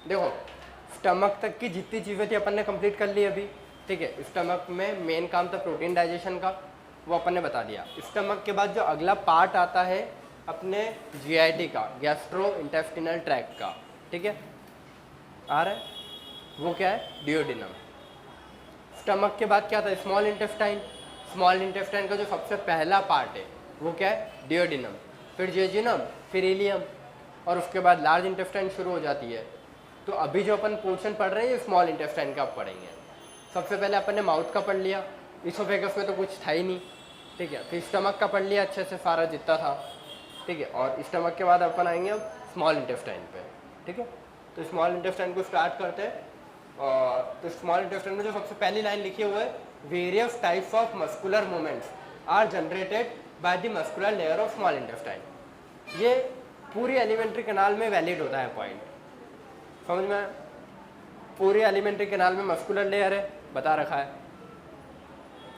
देखो स्टमक तक की जितनी चीज़ें थी अपन ने कंप्लीट कर ली अभी, ठीक है। स्टमक में मेन काम था प्रोटीन डाइजेशन का, वो अपन ने बता दिया। स्टमक के बाद जो अगला पार्ट आता है अपने जीआईटी का, गैस्ट्रो इंटेस्टिनल ट्रैक्ट का, ठीक है, आ रहा है, वो क्या है, डियोडिनम। स्टमक के बाद क्या था, स्मॉल इंटेस्टाइन। स्मॉल इंटेस्टाइन का जो सबसे पहला पार्ट है वो क्या है, डियोडिनम, फिर जेजिनम, फिर इलियम, और उसके बाद लार्ज इंटेस्टाइन शुरू हो जाती है। तो अभी जो अपन पोर्शन पढ़ रहे हैं ये स्मॉल इंटेस्टाइन का पढ़ेंगे। सबसे पहले अपन ने माउथ का पढ़ लिया, इसोफेगस में तो कुछ था ही नहीं, ठीक है। फिर स्टमक का पढ़ लिया अच्छे से सारा जितना था, ठीक है। और स्टमक के बाद अपन आएंगे अब स्मॉल इंटेस्टाइन पे, ठीक है। तो स्मॉल इंटेस्टाइन को स्टार्ट करते हैं। तो स्मॉल इंटेस्टाइन में जो सबसे पहली लाइन लिखी हुई है, various types of muscular movements are generated by the muscular layer of small intestine. ये पूरी एलिमेंट्री कैनाल में वैलिड होता है पॉइंट, समझ में। पूरी एलिमेंट्री कैनाल में मस्कुलर लेयर है, बता रखा है,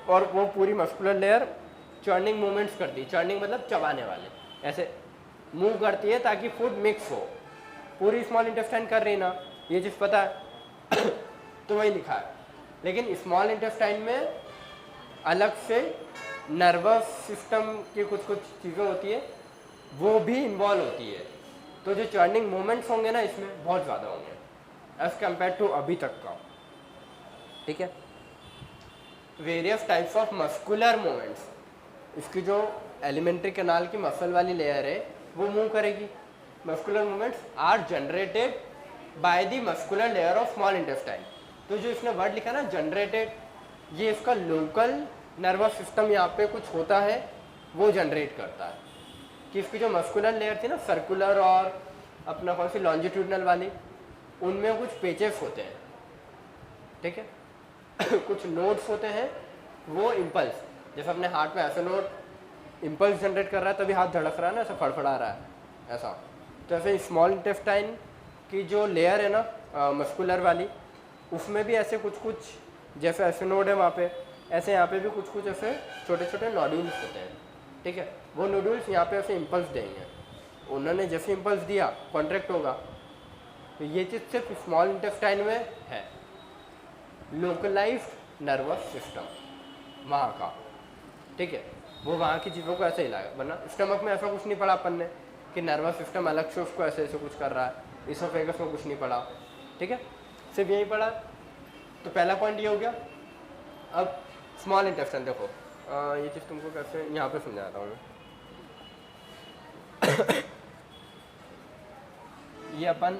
और वो पूरी मस्कुलर लेयर चर्निंग मूवमेंट्स करती है। चर्निंग मतलब चबाने वाले, ऐसे मूव करती है ताकि फूड मिक्स हो। पूरी स्मॉल इंटेस्टाइन कर रही ना, ये चीज़ पता है तो वही लिखा है। लेकिन स्मॉल इंटेस्टाइन में अलग से नर्वस सिस्टम की कुछ कुछ चीज़ें होती है, वो भी इन्वॉल्व होती है। तो जो चर्निंग मूवमेंट्स होंगे ना इसमें बहुत ज़्यादा होंगे एज कम्पेयर टू अभी तक का, ठीक है। Various types of muscular movements, इसकी जो एलिमेंट्री कैनाल की मसल वाली लेयर है वो मूव करेगी। Muscular movements are generated by the muscular layer of small intestine. तो जो इसने वर्ड लिखा ना जनरेटेड, ये इसका लोकल नर्वस सिस्टम यहाँ पे कुछ होता है वो जनरेट करता है कि इसकी जो मस्कुलर लेयर थी ना सर्कुलर और अपना कौन सी लॉन्जिट्यूडनल वाली, उनमें कुछ पेचेस होते हैं, ठीक है कुछ नोड्स होते हैं, वो इम्पल्स, जैसे अपने हार्ट में ऐसे नोड इम्पल्स जनरेट कर रहा है तभी हाथ धड़क रहा है ना, ऐसा फड़फड़ा रहा है ऐसा। तो ऐसे स्मॉल इंटेस्टाइन की जो लेयर है ना मस्कुलर वाली, उसमें भी ऐसे कुछ कुछ जैसे ऐसे नोड है वहाँ पे, ऐसे यहाँ पे भी कुछ कुछ ऐसे छोटे छोटे नोड्यूल्स होते हैं, ठीक है। वो नोड्यूल्स यहाँ पे ऐसे इम्पल्स देंगे, उन्होंने जैसे इम्पल्स दिया कॉन्ट्रैक्ट होगा। तो ये चीज़ सिर्फ स्मॉल इंटेस्टाइन में है, लोकलाइज्ड नर्वस सिस्टम वहाँ का, ठीक है। वो वहाँ की चीज़ों को ऐसे ही लाएगा, वरना स्टमक में ऐसा कुछ नहीं पढ़ा अपन ने कि नर्वस सिस्टम अलग से उसको ऐसे ऐसे कुछ कर रहा है। इसोफेगस में कुछ नहीं पढ़ा, ठीक है, सिर्फ यही पढ़ा। तो पहला पॉइंट ये हो गया। अब स्मॉल इंटेस्टाइन देखो, ये चीज़ तुमको कैसे यहाँ पे समझाता हूँ मैं। ये अपन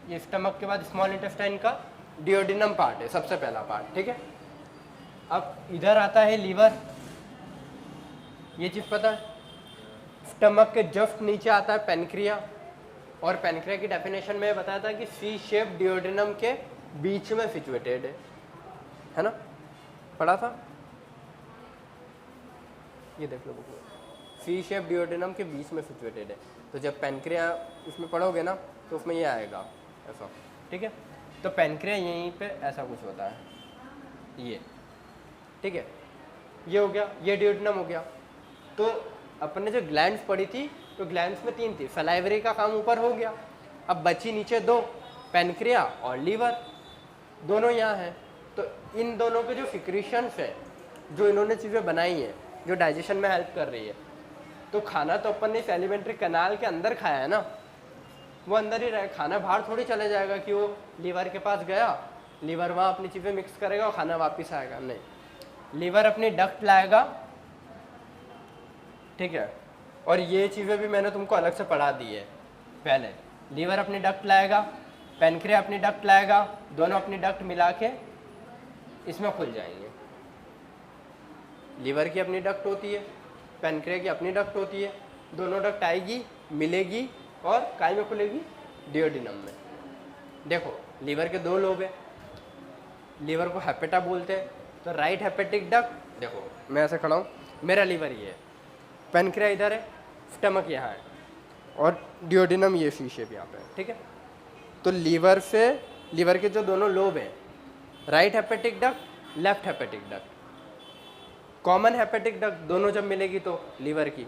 ये स्टमक के बाद स्मॉल इंटेस्टाइन का डियोडिनम पार्ट है, सबसे पहला पार्ट, ठीक है। अब इधर आता है लीवर, ये चीज़ पता है। स्टमक के जस्ट नीचे आता है पेनक्रिया, और पेनक्रिया की डेफिनेशन में बताया था कि सी शेप डियोडिनम के बीच में सिचुएटेड है ना, पढ़ा था, ये देख लो बुक में, सी शेप डियोडिनम के बीच में सिचुएटेड है। तो जब पेनक्रिया उसमें पढ़ोगे ना तो उसमें ये आएगा ऐसा, ठीक है। तो पेनक्रिया यहीं पे ऐसा कुछ होता है, ये, ठीक है। ये हो गया, ये डियोडिनम हो गया। तो अपन ने जो ग्लैंड्स पढ़ी थी, तो ग्लैंड्स में 3 थी, सलाइवरी का काम ऊपर हो गया, अब बची नीचे 2, पेनक्रिया और लीवर, दोनों यहाँ हैं। तो इन दोनों के जो सिक्रीशंस है, जो इन्होंने चीज़ें बनाई हैं जो डाइजेशन में हेल्प कर रही है, तो खाना तो अपन ने इस एलिमेंट्री कैनाल के अंदर खाया है ना, वो अंदर ही रहे, खाना बाहर थोड़ी चले जाएगा कि वो लीवर के पास गया, लीवर वहाँ अपनी चीज़ें मिक्स करेगा और खाना वापस आएगा, नहीं, लीवर अपनी डक्ट लाएगा, ठीक है। और ये चीज़ें भी मैंने तुमको अलग से पढ़ा दी है पहले। लीवर अपनी डक्ट लाएगा, पेनक्रिया अपनी डक्ट लाएगा, दोनों अपनी डक्ट मिला के इसमें खुल जाएंगे। लीवर की अपनी डक्ट होती है, पेनक्रिया की अपनी डक्ट होती है, दोनों डक्ट आएगी, मिलेगी और काय में खुलेगी, डियोडिनम में। देखो लीवर के 2 लोब है, लीवर को हेपेटा बोलते हैं। तो राइट हेपेटिक डक्ट, देखो मैं ऐसे खड़ा हूँ, मेरा लीवर ये है, पेनक्रिया इधर है, स्टमक यहाँ है, और डियोडिनम ये सी शेप यहाँ पे है, ठीक है। तो लीवर से, लीवर के जो दोनों लोब हैं, right hepatic duct, left hepatic duct, common hepatic duct, दोनों जब मिलेगी तो लीवर की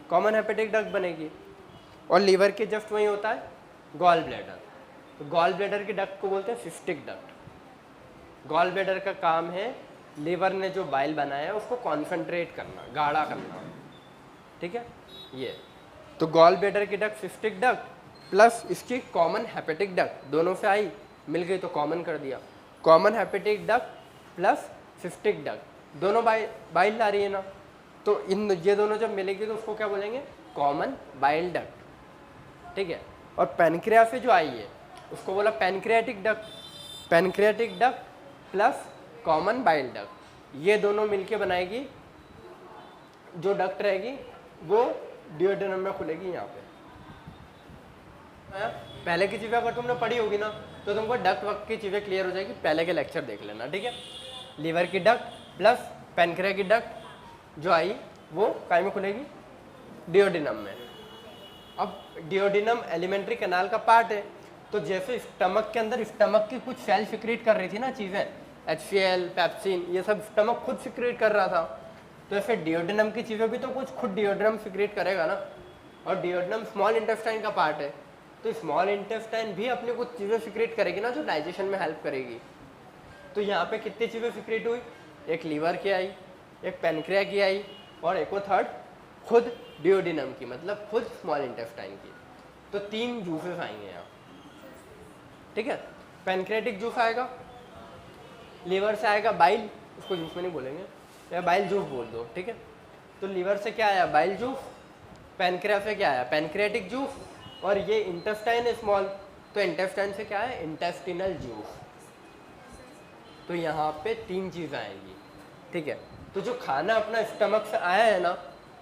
कॉमन हेपेटिक डक्ट बनेगी। और लीवर के जस्ट वहीं होता है गॉल ब्लैडर। तो गॉल ब्लैडर के डक्ट को बोलते हैं सिस्टिक डक्ट। गॉल ब्लैडर का काम है लीवर ने जो बाइल बनाया है उसको कॉन्सेंट्रेट करना, गाढ़ा करना, ठीक है। ये तो गॉल ब्लैडर की डक्ट सिस्टिक डक्ट प्लस इसकी कॉमन हेपेटिक डक्ट, दोनों से आई मिल गई तो कॉमन कर दिया। Common hepatic duct plus cystic duct दोनों बाइल ला रही है ना, तो इन ये दोनों जब मिलेगी तो उसको क्या बोलेंगे, कॉमन बाइल डक्ट, ठीक है। और पैनक्रियास से जो आई है उसको बोला pancreatic duct. Pancreatic duct plus common bile duct ये दोनों मिलके बनाएगी, जो डक्ट रहेगी वो डिओडेनम में खुलेगी। यहाँ पे पहले की चीज़ें अगर तुमने पढ़ी होगी ना तो तुमको डक्ट वक्त की चीज़ें क्लियर हो जाएगी, पहले के लेक्चर देख लेना, ठीक है। लीवर की डक्ट प्लस पैनक्रिया की डक्ट जो आई वो काय में खुलेगी, डिओडेनम में। अब डिओडेनम एलिमेंट्री कैनाल का पार्ट है, तो जैसे स्टमक के अंदर स्टमक की कुछ सेल सिक्रीट कर रही थी ना चीज़ें, HCl, पेप्सिन, ये सब स्टमक खुद सिक्रीट कर रहा था, तो ऐसे डिओडेनम की चीज़ें भी तो कुछ खुद डिओडेनम सिक्रीट करेगा ना। और डिओडेनम स्मॉल इंटेस्टाइन का पार्ट है, तो स्मॉल इंटेस्टाइन भी अपनी कुछ चीज़ें सिक्रीट करेगी ना जो डाइजेशन में हेल्प करेगी। तो यहाँ पे कितनी चीज़ें सिक्रीट हुई, एक लीवर की आई, एक पैनक्रिया की आई और एक और थर्ड खुद डिओडेनम की, मतलब खुद स्मॉल इंटेस्टाइन की। तो 3 जूसेस आएंगे यहाँ, ठीक है। पैनक्रियाटिक जूस आएगा, लीवर से आएगा बाइल, उसको जूस में नहीं बोलेंगे, या बाइल जूस बोल दो, ठीक है। तो लीवर से क्या आया, बाइल जूस, पैनक्रिया से क्या आया, पैनक्रियाटिक जूस, और ये इंटेस्टाइन है स्मॉल, तो इंटेस्टाइन से क्या है, इंटेस्टिनल जूस। तो यहाँ पे 3 चीज़ें आएंगी, ठीक है। तो जो खाना अपना स्टमक से आया है ना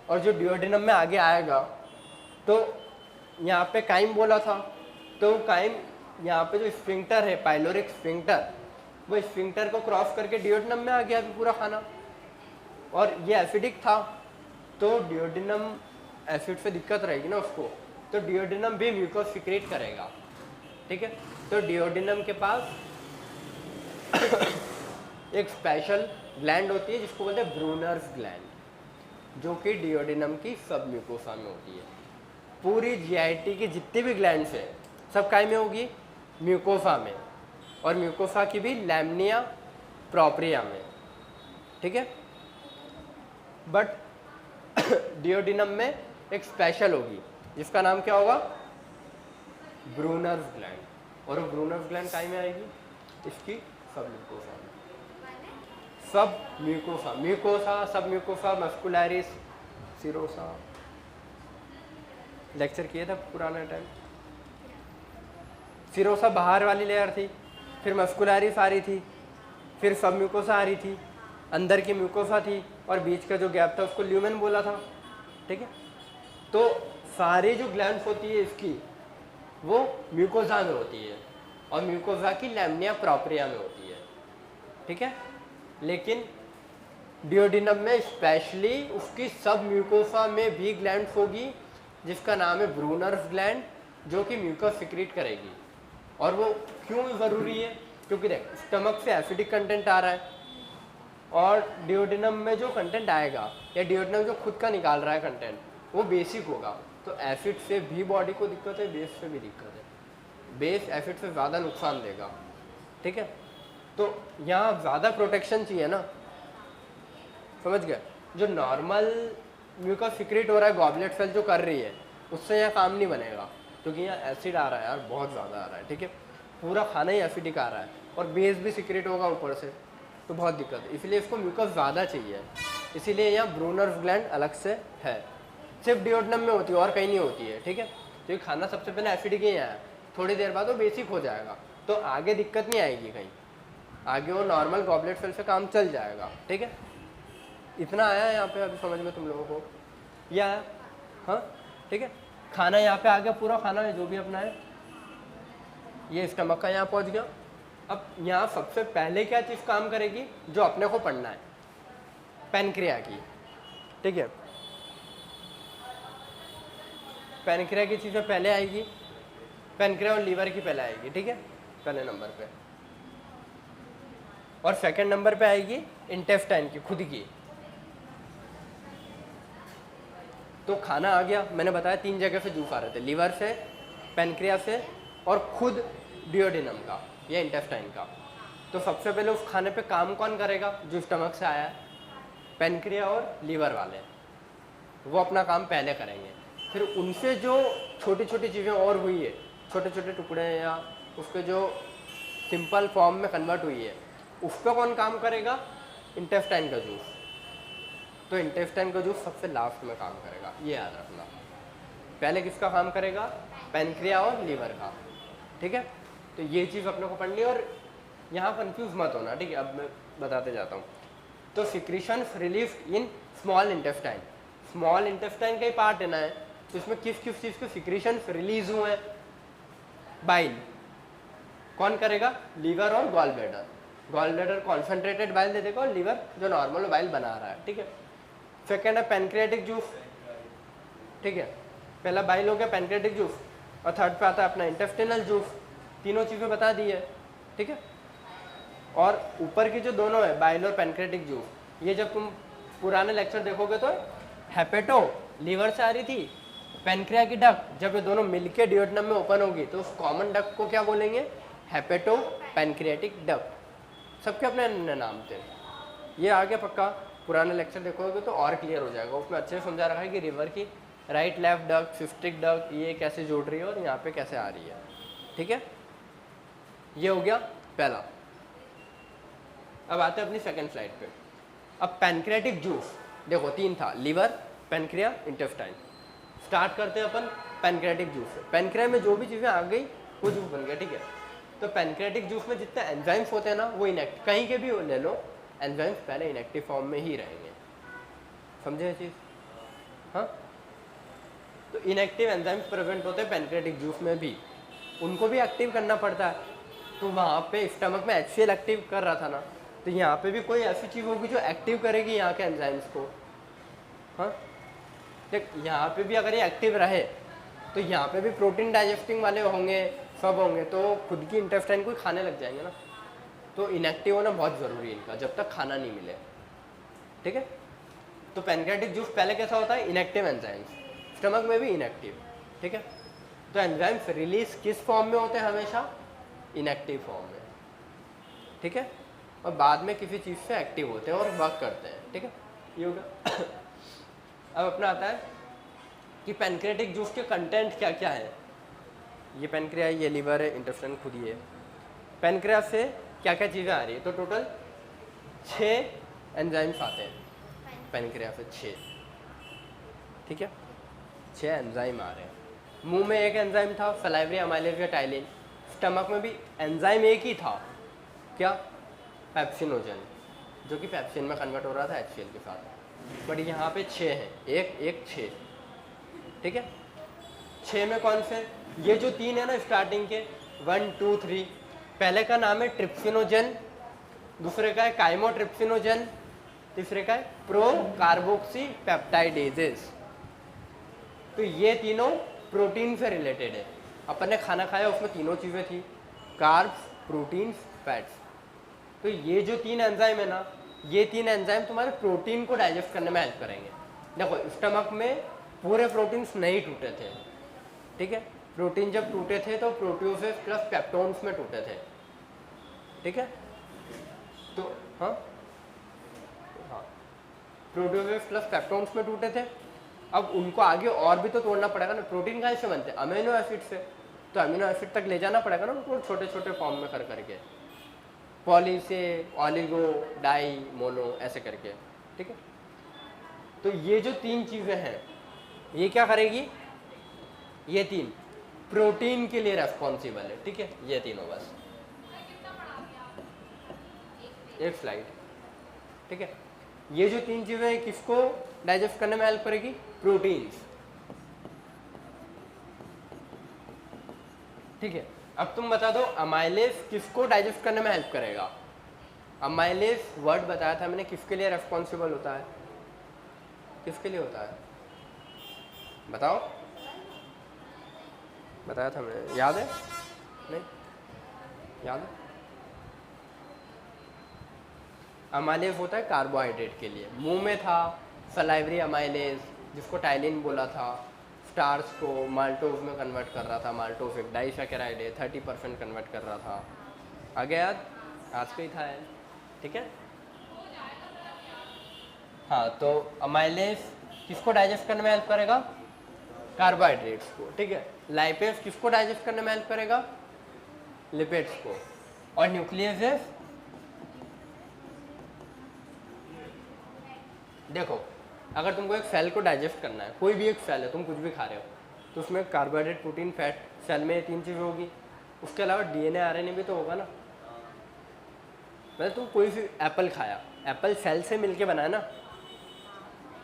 और जो डिओडेनम में आगे आएगा, तो यहाँ पे काइम बोला था, तो काइम यहाँ पे जो स्फिंक्टर है पाइलोरिक स्फिंक्टर, वो स्फिंक्टर को क्रॉस करके डिओडेनम में आ गया अभी पूरा खाना। और ये एसिडिक था तो डिओडेनम एसिड से दिक्कत रहेगी ना उसको, तो डिओडेनम भी म्यूकोस सिक्रेट करेगा, ठीक है। तो डिओडेनम के पास एक स्पेशल ग्लैंड होती है जिसको बोलते हैं ब्रूनर्स ग्लैंड, जो कि डिओडेनम की सब म्यूकोसा में होती है। पूरी जीआईटी की जितनी भी ग्लैंड्स है सब काय में होगी, म्यूकोसा में, और म्यूकोसा की भी लैमिनिया प्रोप्रिया में, ठीक है। बट डिओडेनम में एक स्पेशल होगी जिसका नाम क्या होगा, ब्रूनर्स ग्लैंड, और वो ब्रूनर्स ग्लैंड काय में आएगी, इसकी सब म्यूकोसा में। सब म्यूकोसा, म्यूकोसा, सब म्यूकोसा, मस्कुलरिस, सिरोसा, लेक्चर किया था पुराने टाइम। सिरोसा बाहर वाली लेयर थी, फिर मस्कुलरिस आ रही थी, फिर सब म्यूकोसा आ रही थी, अंदर की म्यूकोसा थी, और बीच का जो गैप था उसको ल्यूमेन बोला था, ठीक है। तो सारी जो ग्लैंड्स होती है इसकी वो म्यूकोसा में होती है, और म्यूकोसा की लैमिनिया प्रोप्रिया में होती है, ठीक है। लेकिन डिओडेनम में स्पेशली उसकी सब म्यूकोसा में भी ग्लैंड्स होगी जिसका नाम है ब्रूनर्स ग्लैंड, जो कि म्यूकस सिक्रीट करेगी। और वो क्यों ज़रूरी है, क्योंकि देख स्टमक से एसिडिक कंटेंट आ रहा है, और डिओडेनम में जो कंटेंट आएगा या डिओडेनम जो खुद का निकाल रहा है कंटेंट वो बेसिक होगा, तो एसिड से भी बॉडी को दिक्कत है, बेस से भी दिक्कत है। बेस एसिड से ज़्यादा नुकसान देगा, ठीक है। तो यहाँ ज़्यादा प्रोटेक्शन चाहिए ना, समझ गए। जो नॉर्मल म्यूकस सिक्रेट हो रहा है गॉबलेट सेल जो कर रही है उससे यहाँ काम नहीं बनेगा, क्योंकि यहाँ एसिड आ रहा है यार, बहुत ज़्यादा आ रहा है, ठीक है। पूरा खाना ही एसिडिक आ रहा है और बेस भी सिक्रेट होगा ऊपर से, तो बहुत दिक्कत है। इसलिए इसको म्यूकस ज़्यादा चाहिए, इसीलिए यहाँ ब्रूनर्स ग्लैंड अलग से है, सिर्फ डिओडेनम में होती है और कहीं नहीं होती है, ठीक है। तो ये खाना सबसे पहले एसिडिक ही आया, थोड़ी देर बाद वो बेसिक हो जाएगा, तो आगे दिक्कत नहीं आएगी कहीं, आगे वो नॉर्मल गॉबलेट सेल से काम चल जाएगा, ठीक है। इतना आया है यहाँ पे अभी समझ में तुम लोगों को, या हाँ, ठीक है। खाना यहाँ पे आ गया, पूरा खाना है जो भी अपना है, ये स्टमक का यहाँ पहुँच गया। अब यहाँ सबसे पहले क्या चीज़ काम करेगी जो अपने को पढ़ना है, पैनक्रिया की, ठीक है। पैनक्रिया की चीज़ें पहले आएगी, पैनक्रिया और लीवर की पहले आएगी, ठीक है, पहले नंबर पे। और सेकंड नंबर पे आएगी इंटेस्टाइन की खुद की, तो खाना आ गया, मैंने बताया 3 जगह से जूस आ रहे थे, लीवर से, पेनक्रिया से और खुद डिओडिनम का या इंटेस्टाइन का। तो सबसे पहले उस खाने पे काम कौन करेगा? जो स्टमक से आया है, पेनक्रिया और लीवर वाले, वो अपना काम पहले करेंगे। फिर उनसे जो छोटी छोटी चीज़ें और हुई है, छोटे छोटे टुकड़े या उसके जो सिंपल फॉर्म में कन्वर्ट हुई है, उस पर कौन काम करेगा? इंटेस्टाइन का जूस। तो इंटेस्टाइन का जूस सबसे लास्ट में काम करेगा, ये याद रखना। पहले किसका काम करेगा? पेनक्रिया और लीवर का। ठीक है, तो ये चीज़ अपने को पढ़नी, और यहाँ कंफ्यूज मत होना, ठीक है। अब मैं बताते जाता हूँ। तो secretions release in small intestine, small intestine का ही पार्ट है ना है, तो इसमें किस किस चीज़ के सिक्रीशंस रिलीज हुए हैं? बाइल कौन करेगा? लीवर और gall bladder. Gall bladder concentrated bile दे देगा और लीवर जो नॉर्मल बाइल बना रहा है, ठीक है। सेकेंड है पेनक्रियाटिक जूस, ठीक है। पहला बाइल हो गया पेनक्रियाटिक जूस, और थर्ड पे आता है अपना इंटेस्टिनल जूस। तीनों चीज़ें बता दी है, ठीक है। और ऊपर की जो दोनों है बाइल और पेनक्रियाटिक जूस, ये जब तुम पुराने लेक्चर देखोगे तो हेपेटो लीवर से आ रही थी, पेनक्रिया की डक जब ये दोनों मिलके डिओडिनम में ओपन होगी तो उस कॉमन डक को क्या बोलेंगे? Hepato pancreatic duck. सबके अपने अन्य नाम थे। ये आगे पक्का पुराने लेक्चर देखोगे तो और क्लियर हो जाएगा, उसमें अच्छे से समझा रखा है कि रिवर की right left duck, cystic duck ये कैसे जोड़ रही है और यहाँ पे कैसे आ रही है, ठीक है। ये हो गया पहला। अब आते हैं अपनी सेकंड स्लाइड पे। अब पेनक्रियाटिक जूस देखो 3 था, लीवर, पेनक्रिया, इंटेस्टाइन। स्टार्ट करते हैं अपन पेनक्रियाटिक जूस से। पेनक्रिया में जो भी चीज़ें आ गई वो जूस बन गया, ठीक है। तो पेनक्रियाटिक जूस में जितने एंजाइम्स होते हैं ना वो इनएक्टिव, कहीं के भी ले लो, एंजाइम्स पहले इनएक्टिव फॉर्म में ही रहेंगे, समझे ये चीज़? हाँ, तो इनएक्टिव एंजाइम्स प्रेजेंट होते हैं पेनक्रियाटिक जूस में भी, उनको भी एक्टिव करना पड़ता है। तो वहाँ पे स्टमक में HCl एक्टिव कर रहा था ना, तो यहाँ पे भी कोई ऐसी चीज़ होगी जो एक्टिव करेगी यहाँ के एंजाइम्स को। हाँ, देख यहाँ पे भी अगर ये एक्टिव रहे तो यहाँ पे भी प्रोटीन डाइजेस्टिंग वाले होंगे, सब होंगे, तो खुद की इंटेस्टाइन को खाने लग जाएंगे ना। तो इनएक्टिव होना बहुत ज़रूरी है इनका, जब तक खाना नहीं मिले, ठीक है। तो पेनक्रियाटिक जूस पहले कैसा होता है? इनएक्टिव एंजाइम्स, स्टमक में भी इनएक्टिव, ठीक है। तो एंजाइम्स रिलीज किस फॉर्म में होते हैं? हमेशा इनएक्टिव फॉर्म में, ठीक है। और बाद में किसी चीज़ से एक्टिव होते हैं और वर्क करते हैं, ठीक है। ये होगा। अब अपना आता है कि पेनक्रियाटिक जूस के कंटेंट क्या क्या है। ये पेनक्रिया है, ये लीवर है, इंटेस्टाइन खुद ही है। पेनक्रिया से क्या क्या चीज़ें आ रही है? तो टोटल 6 एंजाइम्स आते हैं पेनक्रिया से, 6, ठीक है। 6 एंजाइम आ रहे हैं। मुंह में एक एंजाइम था सलाइवरी अमाइलेज या टाइलिन, स्टमक में भी एंजाइम एक ही था, क्या? पेप्सिनोजन, जो कि पेप्सिन में कन्वर्ट हो रहा था HCl के साथ। बट यहाँ पे 6 हैं, 1 1 6, ठीक है। 6 में कौन से? ये जो 3 है ना स्टार्टिंग के 1 2 3, पहले का नाम है ट्रिप्सिनोजन, दूसरे का है काइमोट्रिप्सिनोजन, तीसरे का है प्रो कार्बोक्सी पेप्टाइडेजेस। तो ये तीनों प्रोटीन से रिलेटेड है। अपन ने खाना खाया उसमें तीनों चीज़ें थी, कार्ब्स, प्रोटीन्स, फैट्स। तो ये जो 3 एंजाइम है ना, ये 3 एंजाइम तुम्हारे प्रोटीन को डाइजेस्ट करने में हेल्प करेंगे। देखो स्टमक में पूरे प्रोटीन्स नहीं टूटे थे, ठीक है। प्रोटीन जब टूटे थे तो प्रोटियोसेस प्लस पेप्टोन्स में टूटे थे, ठीक है। तो हाँ, प्रोटियोसेस प्लस पेप्टोन्स में टूटे थे। अब उनको आगे और भी तो तोड़ना पड़ेगा ना। प्रोटीन कहाँ से बनते हैं? अमीनो एसिड से। तो अमीनो एसिड तक ले जाना पड़ेगा ना उनको, छोटे छोटे फॉर्म में कर करके, पॉली से ऑलिगो, डाई, मोनो, ऐसे करके, ठीक है। तो ये जो 3 चीज़ें हैं ये क्या करेगी? ये 3 प्रोटीन के लिए रेस्पॉन्सिबल है, ठीक है। ये तीनों बस, एक स्लाइड, ठीक है। ये जो 3 चीज़ें हैं किसको डाइजेस्ट करने में हेल्प करेगी? प्रोटीन्स, ठीक है। अब तुम बता दो अमाइलेज किसको डाइजेस्ट करने में हेल्प करेगा? अमाइलेज वर्ड बताया था मैंने, किसके लिए रेस्पॉन्सिबल होता है? किसके लिए होता है बताओ? बताया था मैंने, याद है? नहीं याद है? अमाइलेज होता है कार्बोहाइड्रेट के लिए। मुंह में था सलाइवरी अमाइलेज, जिसको टाइलिन बोला था, स्टार्च को माल्टोज में कन्वर्ट कर रहा था, माल्टोज एक डाइसैकेराइड है, 30% कन्वर्ट कर रहा था। आगे याद, आज का ही था है, ठीक है। हाँ, तो अमाइलेज किसको डाइजेस्ट करने में हेल्प करेगा? कार्बोहाइड्रेट्स को, ठीक है। लाइपेज किसको डाइजेस्ट करने में हेल्प करेगा? लिपिड्स को। और न्यूक्लियस, देखो अगर तुमको एक सेल को डाइजेस्ट करना है, कोई भी एक सेल है, तुम कुछ भी खा रहे हो, तो उसमें कार्बोहाइड्रेट, प्रोटीन, फैट, सेल में ये 3 चीज़ें होगी। उसके अलावा डीएनए आरएनए भी तो होगा ना। मतलब तुम कोई भी एप्पल खाया, एप्पल सेल से मिलके बना है ना,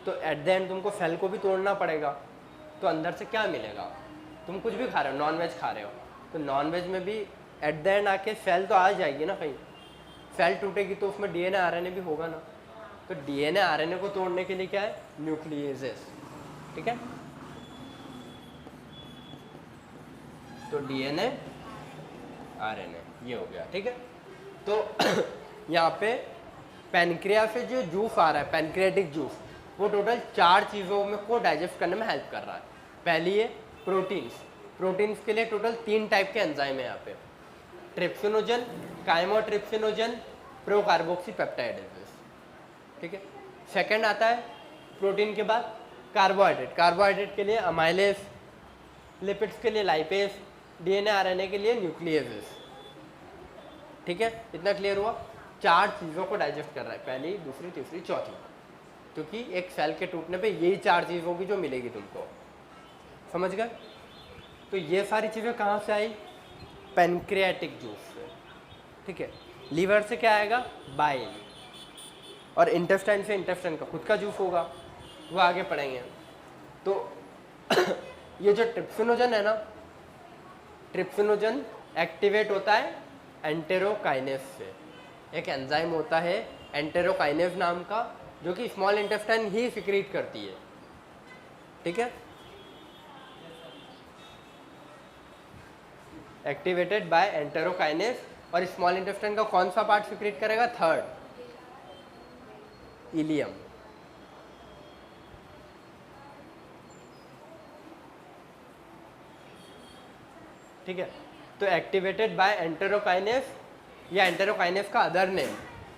तो एट द एंड तुमको सेल को भी तोड़ना पड़ेगा। तो अंदर से क्या मिलेगा? तुम कुछ भी खा रहे हो, नॉन वेज खा रहे हो, तो नॉन वेज में भी एट द एंड आके सेल तो आ जाएगी ना कहीं। सेल टूटेगी तो उसमें डीएनए आरएनए भी होगा ना। तो डीएनए आरएनए को तोड़ने के लिए क्या है? न्यूक्लियेजेस, ठीक है। तो डीएनए आरएनए ये हो गया, ठीक है। तो यहाँ पे पैनक्रिया से जो जूस आ रहा है, पैनक्रियाटिक जूस, वो टोटल 4 चीज़ों में को डाइजेस्ट करने में हेल्प कर रहा है। पहली है प्रोटीन्स। प्रोटीन्स के लिए टोटल 3 टाइप के एंजाइम है यहाँ पे, ट्रिप्सिनोजन, काइमोट्रिप्सिनोजन, प्रोकार्बोक्सी पेप्टाइडेजेस, ठीक है। सेकंड आता है प्रोटीन के बाद कार्बोहाइड्रेट। कार्बोहाइड्रेट के लिए अमाइलेज, लिपिड्स के लिए लाइपेज, डीएनए आरएनए के लिए न्यूक्लियेजेस, ठीक है। इतना क्लियर हुआ? 4 चीज़ों को डाइजेस्ट कर रहा है, पहली, दूसरी, तीसरी, चौथी, क्योंकि एक सेल के टूटने पे यही 4 चीज़ होगी जो मिलेगी तुमको, समझ गए। तो ये सारी चीज़ें कहाँ से आई? पैनक्रियाटिक जूस से, ठीक है। लीवर से क्या आएगा? बाइल। और इंटेस्टाइन से इंटेस्टाइन का खुद का जूस होगा, वो आगे पढ़ेंगे। तो ये जो ट्रिप्सिनोजन है ना, ट्रिप्सिनोजन एक्टिवेट होता है एंटेरोकाइनेज से। एक एंजाइम होता है एंटेरोकाइनेज नाम का, जो कि स्मॉल इंटेस्टाइन ही सिक्रीट करती है, ठीक है। Activated by enterokinase. और स्मॉल इंटेस्टाइन का कौन सा पार्ट सिक्रीट करेगा? 3rd, इलियम, ठीक है। तो एक्टिवेटेड बाय एंटेरोकाइनेज या एंटेरोकाइनेज का अदर नेम।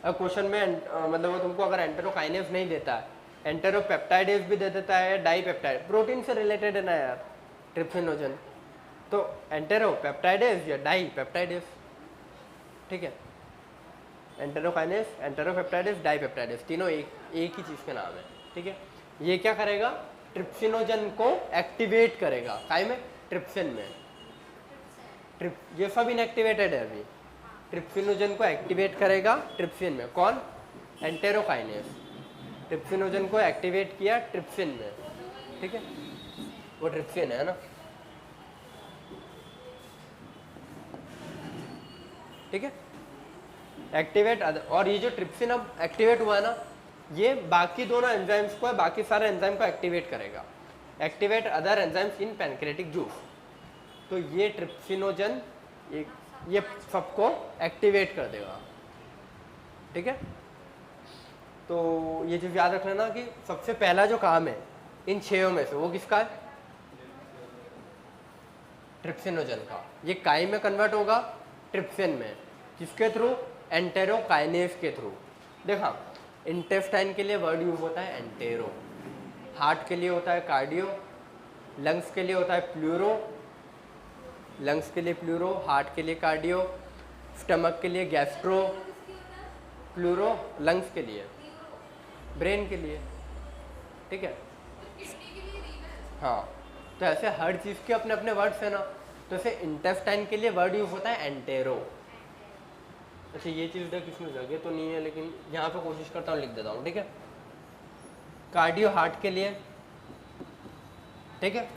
क्वेश्चन में मतलब वो तुमको अगर एंटेरोकाइनेज नहीं देता है, एंटेरोपेप्टाइडेज भी दे देता है, डाईपेप्टाइड, प्रोटीन से रिलेटेड है ना यार ट्रिप्सिनोजन, तो एंटेरोपेप्टाइडेज या डाईपेप्टाइडेज, ठीक है। एंटेरोकाइनेज, एंटेरोपेप्टाइडेज, डाईपेप्टाइडेज, तीनों एक ही चीज़ के नाम है, ठीक है। ये क्या करेगा? ट्रिप्सिनोजन को एक्टिवेट करेगा, काय में? ट्रिप्सिन में। ये सब इनएक्टिवेटेड है अभी। ट्रिप्सिनोजन को एक्टिवेट करेगा ट्रिप्सिन में, कौन? एंटेरोकाइनेज। ट्रिप्सिनोजन को एक्टिवेट किया ट्रिप्सिन में, ठीक है, वो ट्रिप्सिन है ना, ठीक है। एक्टिवेट और ये जो ट्रिप्सिन अब एक्टिवेट हुआ है ना, ये बाकी दोनों एंजाइम्स को, बाकी सारे एंजाइम को एक्टिवेट करेगा। एक्टिवेट अदर एंजाइम्स इन पैनक्रियाटिक जूस। तो ये ट्रिप्सिनोजन ये सबको एक्टिवेट कर देगा, ठीक है। तो ये चीज़ याद रखना ना कि सबसे पहला जो काम है इन 6 में से, वो किसका है? ट्रिप्सिनोजन का। ये काई में कन्वर्ट होगा ट्रिप्सिन में, किसके थ्रू? एंटेरोकाइनेज के थ्रू। देखा, इंटेस्टाइन के लिए वर्ड यूज होता है एंटेरो, हार्ट के लिए होता है कार्डियो, लंग्स के लिए होता है प्लूरो, लंग्स के लिए प्लूरो, हार्ट के लिए कार्डियो, स्टमक के लिए गैस्ट्रो, प्लूरो लंग्स के लिए, ब्रेन के लिए, ठीक है। हाँ, तो ऐसे हर चीज़ के अपने अपने वर्ड्स हैं ना। तो ऐसे इंटेस्टाइन के लिए वर्ड यूज होता है एंटेरो। अच्छा, ये चीज़ देख इसमें जगह तो नहीं है, लेकिन यहाँ पे कोशिश करता हूँ लिख देता हूँ, ठीक है। कार्डियो हार्ट के लिए, ठीक है।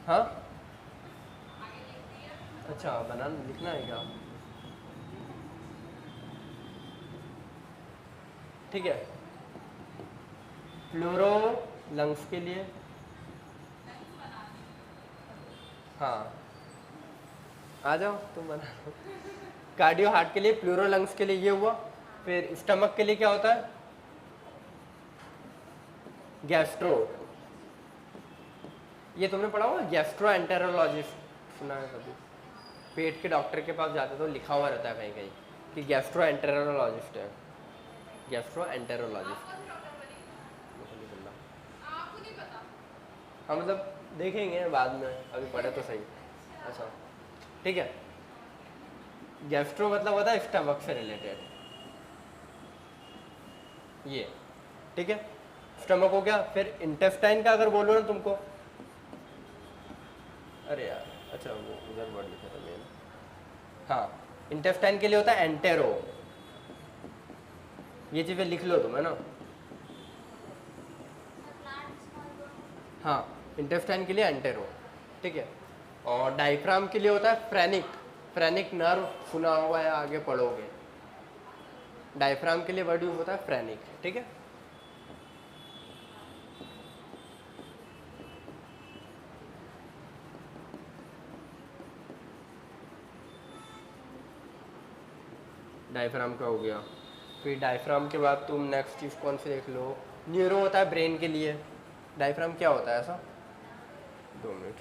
हाँ, अच्छा, बनाना लिखना है क्या? ठीक है। फ्लोरो लंग्स के लिए, हाँ आ जाओ तुम बना लो। कार्डियो हार्ट के लिए, प्लूरो लंग्स के लिए ये हुआ। फिर स्टमक के लिए क्या होता है? गैस्ट्रो, ये तुमने पढ़ा होगा गैस्ट्रो एंटेरोलॉजिस्ट, सुना है कभी? पेट के डॉक्टर के पास जाते तो लिखा हुआ रहता है कहीं कहीं कि गैस्ट्रो एंटेरोलॉजिस्ट है, गैस्ट्रो एंटेरोलॉजिस्ट। हाँ मतलब देखेंगे बाद में, अभी पढ़े तो सही। अच्छा ठीक है, गैस्ट्रो मतलब होता है स्टमक से रिलेटेड, ये ठीक है, स्टमक हो गया। फिर इंटेस्टाइन का अगर बोलो ना तुमको, अरे यार अच्छा वो उधर वर्ड लिखा था मैंने, हाँ इंटेस्टाइन के लिए होता है एंटेरो, ये चीज़ें लिख लो तुम, है ना। हाँ इंटेस्टाइन के लिए एंटेरो, ठीक है। और डायफ्राम के लिए होता है फ्रेनिक, फ्रेनिक नर्व सुना हुआ है, आगे पढ़ोगे। डायफ्राम के लिए वर्ड यूज होता है फ्रेनिक, ठीक है। डायफ्राम का हो गया। फिर डायफ्राम के बाद तुम नेक्स्ट चीज़ कौन सी देख लो, न्यूरो होता है ब्रेन के लिए। डायफ्राम क्या होता है ऐसा, 2 मिनट,